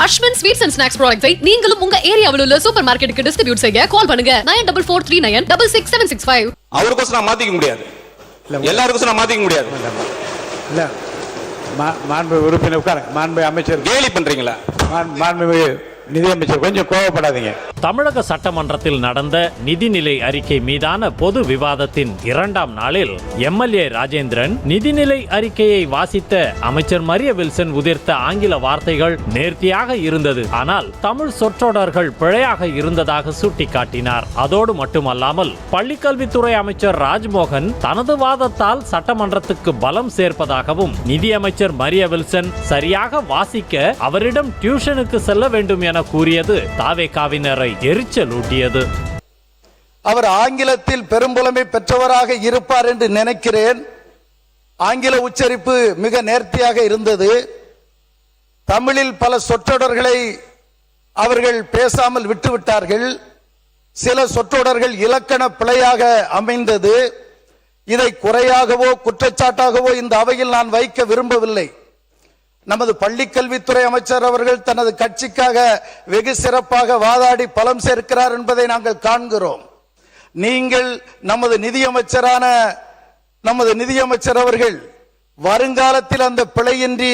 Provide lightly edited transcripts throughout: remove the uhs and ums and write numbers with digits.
Ashwin sweets and snacks ப்ராடக்ட்ஸை நீங்களும் உங்க ஏரியாவில் உள்ள சூப்பர் மார்க்கெட்டுக்கு டிஸ்ட்ரிபியூட் செய்ய கால் பண்ணுங்க 9443966765. அவருக்கோசம் நான் மாத்திக்க முடியாது, எல்லாருக்கும் நான் மாத்திக்க முடியாது. இல்ல மாண்பு உறுப்பினர் உட்காருங்க. மாண்பு அமைச்சர் கேலி பண்றீங்களா? மாண்பு நிதியமைச்சர் கொஞ்சம் கோவப்படாதீங்க. தமிழக சட்டமன்றத்தில் நடந்த நிதிநிலை அறிக்கை மீதான பொது விவாதத்தின் 2ஆம் நாளில் எம்எல்ஏ ராஜேந்திரன் நிதிநிலை அறிக்கையை வாசித்த அமைச்சர் மரிய வில்சன் உதிர்த்த ஆங்கில வார்த்தைகள் நேர்த்தியாக இருந்தது, ஆனால் தமிழ் சொற்றொடர்கள் பிழையாக இருந்ததாக சுட்டிக்காட்டினார். அதோடு மட்டுமல்லாமல் பள்ளிக்கல்வித்துறை அமைச்சர் ராஜ்மோகன் தனது வாதத்தால் சட்டமன்றத்துக்கு பலம் சேர்ப்பதாகவும் நிதியமைச்சர் மரிய வில்சன் சரியாக வாசிக்க அவரிடம் டியூஷனுக்கு செல்ல வேண்டும் என கூறியது தாவேகாவினரை எரிச்சலூட்டியது. அவர் ஆங்கிலத்தில் பெரும்புலமை பெற்றவராக இருப்பார் என்று நினைக்கிறேன். ஆங்கில உச்சரிப்பு மிக நேர்த்தியாக இருந்தது. தமிழில் பல சொற்றொடர்களை அவர்கள் பேசாமல் விட்டுவிட்டார்கள். சில சொற்றொடர்கள் இலக்கண பிழையாக அமைந்தது. இதை குறையாகவோ குற்றச்சாட்டாகவோ இந்த அவையில் நான் வைக்க விரும்பவில்லை. நமது பள்ளிக்கல்வித்துறை அமைச்சர் அவர்கள் தனது கட்சிக்காக வெகு சிறப்பாக வாதாடி பலம் சேர்க்கிறார் என்பதை நாங்கள் காண்கிறோம். நீங்கள் நமது நிதியமைச்சர் அவர்கள் வருங்காலத்தில் அந்த பிழையின்றி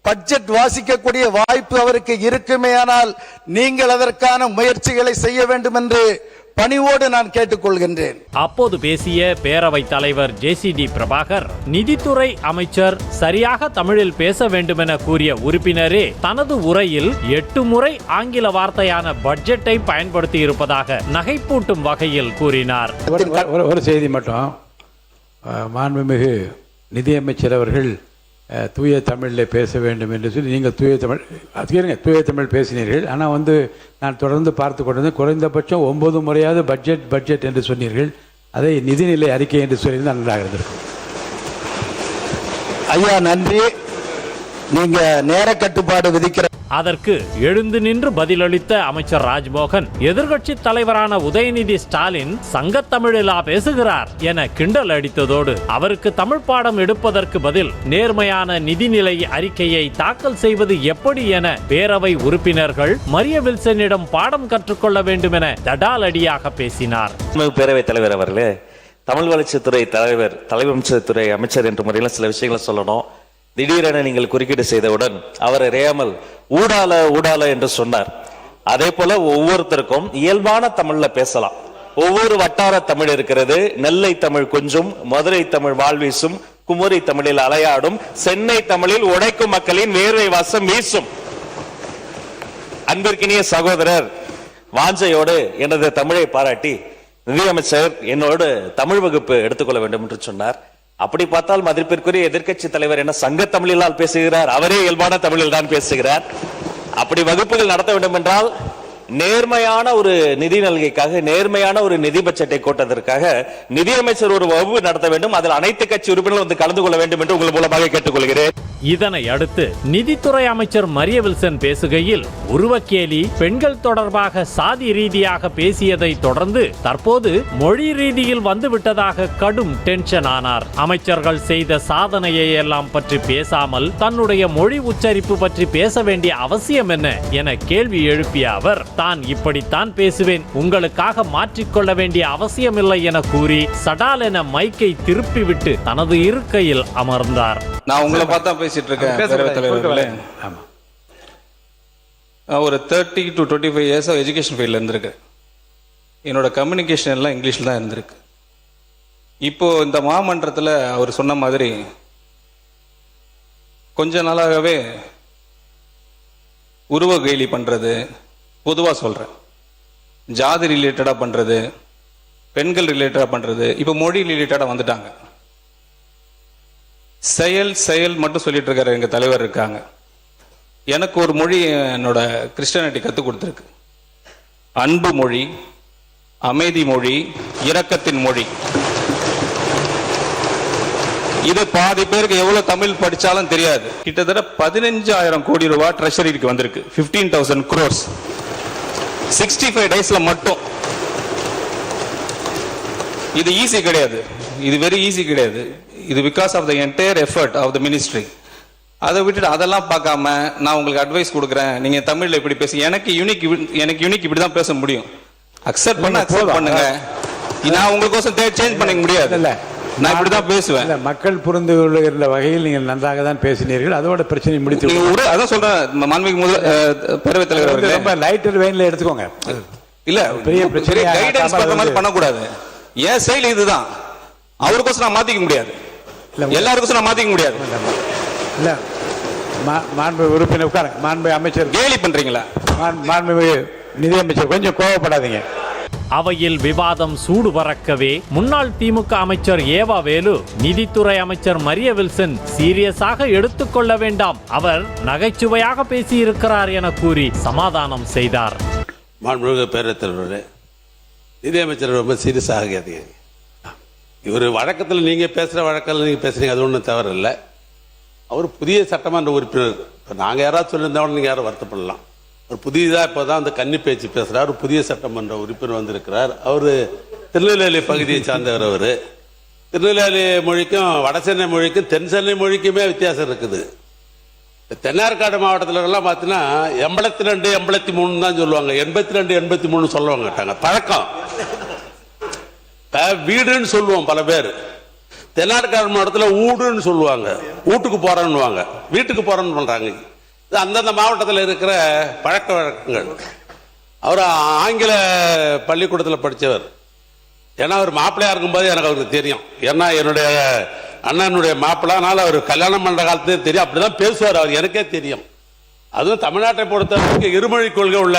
பட்ஜெட் வாசிக்கக்கூடிய வாய்ப்பு அவருக்கு இருக்குமேயானால் நீங்கள் அதற்கான முயற்சிகளை செய்ய வேண்டும் என்று பணிவோடு நான் கேட்டுக்கொள்கின்றேன். அப்போது பேசிய பேரவைத் தலைவர் ஜேசிடி பிரபாகர், நிதித்துறை அமைச்சர் சரியாக தமிழில் பேச வேண்டும் என கூறிய உறுப்பினரே தனது உரையில் 8 முறை ஆங்கில வார்த்தையான பட்ஜெட்டை பயன்படுத்தி இருப்பதாக நகைப்பூட்டும் வகையில் கூறினார். ஒரு செய்தி மட்டும், மாண்புமிகு நிதியமைச்சர் அவர்கள் தூய தமிழில் பேச வேண்டும் என்று சொல்லி நீங்கள் தூய தமிழ் பேசினீர்கள். ஆனால் நான் தொடர்ந்து பார்த்து கொண்டிருந்தேன், குறைந்தபட்சம் 9 முறையாவது பட்ஜெட் என்று சொன்னீர்கள். அதை நிதிநிலை அறிக்கை என்று சொல்லி நன்றாக இருந்திருக்கும். ஐயா நன்றி. நீங்க நேர கட்டுப்பாடு விதிக்கிற அதற்கு எழுந்து நின்று பதிலளித்த அமைச்சர் ராஜ்மோகன், எதிர்கட்சி தலைவரான உதயநிதி ஸ்டாலின் சங்கத்தமிழிலா பேசுகிறார் என கிண்டல் அடித்ததோடு அவருக்கு தமிழ் பாடம் எடுப்பதற்கு பதில் நேர்மையான நிதிநிலை அறிக்கையை தாக்கல் செய்வது எப்படி என பேரவை உறுப்பினர்கள் மரிய வில்சனிடம் பாடம் கற்றுக்கொள்ள வேண்டும் என தடாலடியாக பேசினார். பேரவைத் தலைவர் அவர்களே, தமிழ் வளர்ச்சித்துறை தலைவம்சத்துறை அமைச்சர் என்ற முறையில் சில விஷயங்களை சொல்லணும். திடீரென நீங்கள் குறுக்கீடு செய்தவுடன் அவர் அறியாமல் ஊடால என்று சொன்னார். அதே போல ஒவ்வொருத்தருக்கும் இயல்பான தமிழ்ல பேசலாம். ஒவ்வொரு வட்டார தமிழ் இருக்கிறது. நெல்லை தமிழ் கொஞ்சம், மதுரை தமிழ் வாழ்வீசும், குமரி தமிழில் அலையாடும், சென்னை தமிழில் உழைக்கும் மக்களின் வேர்வை வாசம் வீசும். அன்பிற்கினிய சகோதரர் வாஞ்சையோடு எனது தமிழை பாராட்டி நிதியமைச்சர் என்னோடு தமிழ் வகுப்பு எடுத்துக்கொள்ள வேண்டும் என்று சொன்னார். அப்படி பார்த்தால் மதிப்பிற்குரிய எதிர்க்கட்சி தலைவர் என்ன சங்க தமிழிலால் பேசுகிறார்? அவரே இயல்பான தமிழில் தான் பேசுகிறார். அப்படி வகுப்புகள் நடத்த வேண்டும் என்றால் நேர்மையான ஒரு நிதி நல்கைக்காக, நேர்மையான ஒரு நிதி பட்ஜெட்டை கூட்டத்திற்காக நிதியமைச்சர் ஒரு வகுப்பு நடத்த வேண்டும். அதில் அனைத்து கட்சி உறுப்பினர்கள் கலந்து கொள்ள வேண்டும் என்று உங்கள் மூலமாக கேட்டுக்கொள்கிறேன். இதனை அடுத்து நிதித்துறை அமைச்சர் மரிய வில்சன் பேசுகையில் உருவக்கேலி, பெண்கள் தொடர்பாக சாதி ரீதியாக பேசியதை தொடர்ந்து தற்போது மொழி ரீதியில் வந்துவிட்டதாக கடும் டென்ஷன் ஆனார். அமைச்சர்கள் செய்த சாதனையை எல்லாம் பற்றி பேசாமல் தன்னுடைய மொழி உச்சரிப்பு பற்றி பேச வேண்டிய அவசியம் என்ன என கேள்வி எழுப்பிய அவர், தான் இப்படித்தான் பேசுவேன், உங்களுக்காக மாற்றிக்கொள்ள வேண்டிய அவசியமில்லை என கூறி சடால் என மைக்கை திருப்பிவிட்டு தனது இருக்கையில் அமர்ந்தார். நான் உங்களை பார்த்தா பேசிட்டு இருக்கேன். ஒரு 30 to 25 years எஜுகேஷன் ஃபீல்ட்ல இருந்திருக்கு. என்னோட கம்யூனிகேஷன் எல்லாம் இங்கிலீஷ்ல தான் இருந்திருக்கு. இப்போ இந்த மாமன்றத்தில் அவர் சொன்ன மாதிரி கொஞ்ச நாளாகவே உருவ கேலி பண்றது, பொதுவாக சொல்றேன், ஜாதி ரிலேட்டடா பண்றது, பெண்கள் ரிலேட்டடா பண்றது, இப்போ மொழி ரிலேட்டடா வந்துட்டாங்க. செயல் மட்டும் சொல்லிட்டு இருக்காரு. எங்க தலைவர் இருக்காங்க. எனக்கு ஒரு மொழி என்னோட கிறிஸ்டியானிட்டி கற்றுக் கொடுத்துருக்கு. அன்பு மொழி, அமைதி மொழி, இரக்கத்தின் மொழி. இது பாதி பேருக்கு எவ்வளவு தமிழ் படிச்சாலும் தெரியாது. கிட்டத்தட்ட 15,000 கோடி ரூபாய் ட்ரெஷரிக்கு வந்திருக்கு. 15,000 crores 65 daysல மட்டும். இது ஈஸி கிடையாது. இது வெரி ஈஸி கிடையாது. இது because of the entire effort of the ministry. அதை விட்டுட்டு அதெல்லாம் பார்க்காம நான் உங்களுக்கு அட்வைஸ் கொடுக்குறேன், நீங்க தமிழ்ல இப்படி பேசி எனக்கு யூனிக் இப்படி தான் பேச முடியும். அக்செப்ட் பண்ணுங்க. நான் உங்களுக்கோசம் சேஞ்ச் பண்ண முடியாது. இல்ல நான் இப்படிதான் பேசுவேன். இல்ல, மக்கள் புரிந்து கொள்ளுகிற வகையில் நீங்கள் நன்றாக தான் பேசினீர்கள். அதோட பிரச்சனை முடித்து அதான் சொல்றேன். மாண்புமிகு பேரவைத் தலைவர் அவர்களே, ரொம்ப லைட்டர் வெயின்ல எடுத்துக்கோங்க. இல்ல பெரிய பிரச்சனை கைடன்ஸ் பண்ற மாதிரி பண்ணக்கூடாது. ஏன் செயல் இதுதான். அவருக்கோசம் நான் மாத்திக்க முடியாது, எல்லாருக்கும் நான் மாத்திக்க முடியாது. இல்ல மாண்பு உறுப்பினர் உட்காருங்க. மாண்பு அமைச்சர் கேலி பண்றீங்களா? மாண்புமிகு நிதியமைச்சர் கொஞ்சம் கோவப்படாதீங்க. அவையில் விவாதம் சூடு பறக்கவே முன்னாள் திமுக அமைச்சர் ஏவா வேலு நிதித்துறை அமைச்சர் மரிய வில்சன் சீரியஸாக எடுத்துக்கொள்ள வேண்டாம், அவர் நகைச்சுவையாக பேசியிருக்கிறார் என கூறி சமாதானம் செய்தார். மாண்புமிகு பேரவைத் தலைவர்களே, நிதியமைச்சர் ரொம்ப சீரியஸ் ஆகாதீங்க. இவர் வழக்கத்தில் நீங்கள் பேசுகிற வழக்கில் நீங்கள் பேசுறீங்க, அது ஒன்றும் தவறு இல்லை. அவர் புதிய சட்டமன்ற உறுப்பினர். இப்போ நாங்கள் யாராவது சொல்லியிருந்தோம், நீங்கள் யாரும் வருத்தப்படலாம். அவர் புதியதாக இப்போ தான் அந்த கன்னி பேச்சு பேசுகிறார். ஒரு புதிய சட்டமன்ற உறுப்பினர் வந்திருக்கிறார். அவர் திருநெல்வேலி பகுதியை சார்ந்தவர். அவர் திருநெல்வேலி மொழிக்கும் வட சென்னை மொழிக்கும் தென் சென்னை மொழிக்குமே வித்தியாசம் இருக்குது. தென்னார்காடு மாவட்டத்திலலாம் பார்த்தீங்கன்னா 82, 83 தான் சொல்லுவாங்க, 82, 83 சொல்ல மாட்டாங்க. பழக்கம் வீடுன்னு சொல்லுவோம் பல பேர். தென்னார்காடு மாவட்டத்தில் ஊடுன்னு சொல்லுவாங்க, வீட்டுக்கு போறேன்னுவாங்க, வீட்டுக்கு போறேன்னு பண்றாங்க. இது அந்தந்த மாவட்டத்தில் இருக்கிற பழக்க வழக்கங்கள். அவர் ஆங்கில பள்ளிக்கூடத்தில் படித்தவர். ஏன்னா அவர் மாப்பிள்ளையா இருக்கும்போது எனக்கு அவருக்கு தெரியும். ஏன்னா என்னுடைய அண்ணனுடைய மாப்பிள்ளானால அவர் கல்யாணம் பண்ற காலத்தே தெரியும். அப்படிதான் பேசுவார் அவர், எனக்கே தெரியும். அதுவும் தமிழ்நாட்டை பொறுத்தவரைக்கும் இருமொழி கொள்கை உள்ள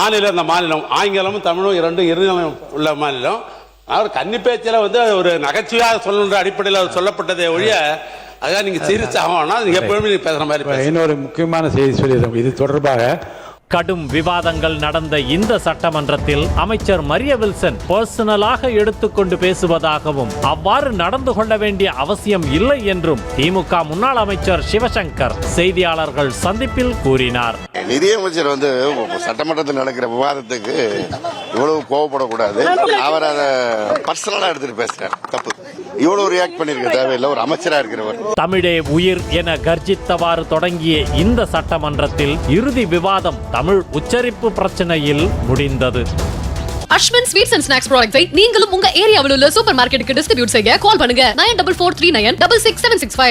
மாநிலம் இந்த மாநிலம். ஆங்கிலமும் தமிழும் இரண்டும் உள்ள மாநிலம். அவர் கன்னி பேச்சில் வந்து ஒரு நகைச்சுவையாக சொல்லுன்ற அடிப்படையில் சொல்லப்பட்டதை ஒழிய அதான் நீங்க சீரியஸ் ஆகணும்னா நீங்க எப்பவுமே நீங்க பேசுற மாதிரி. இன்னொரு முக்கியமான செய்தி சொல்லிடுறோம் இது தொடர்பாக. கடும் விவாதங்கள் நடந்த இந்த சட்டமன்றத்தில் அமைச்சர் மரிய வில்சன் பர்சனலாக எடுத்துக்கொண்டு பேசுவதாகவும் அவ்வாறு நடந்து கொள்ள வேண்டிய அவசியம் இல்லை என்றும் திமுக முன்னாள் அமைச்சர் சிவசங்கர் செய்தியாளர்கள் சந்திப்பில் கூறினார். நிதியமைச்சர் வந்து சட்டமன்றத்தில் நடக்கிற விவாதத்துக்கு இவ்வளவு கோவப்படக்கூடாது. அவர் அதை பர்சனலா எடுத்துட்டு பேசுறாரு, தப்பு. இவ்வளவு ரியாக்ட் பண்ணிருக்க தேவையில்லை, ஒரு அமைச்சரா இருக்கிறவர். தமிழே உயிர் என கர்ஜித்தவாறு தொடங்கிய இந்த சட்டமன்றத்தில் இறுதி விவாதம் தமிழ் உச்சரிப்பு பிரச்சனையில் முடிந்தது. அஸ்வின் ஸ்வீட்ஸ் அண்ட் ஸ்நாக்ஸ் ப்ராடக்ட்ஸை நீங்களும் உங்க ஏரியாவில் உள்ள சூப்பர் மார்க்கெட்டுக்கு டிஸ்ட்ரிபியூட் செய்ய கால் பண்ணுங்க 9443966765.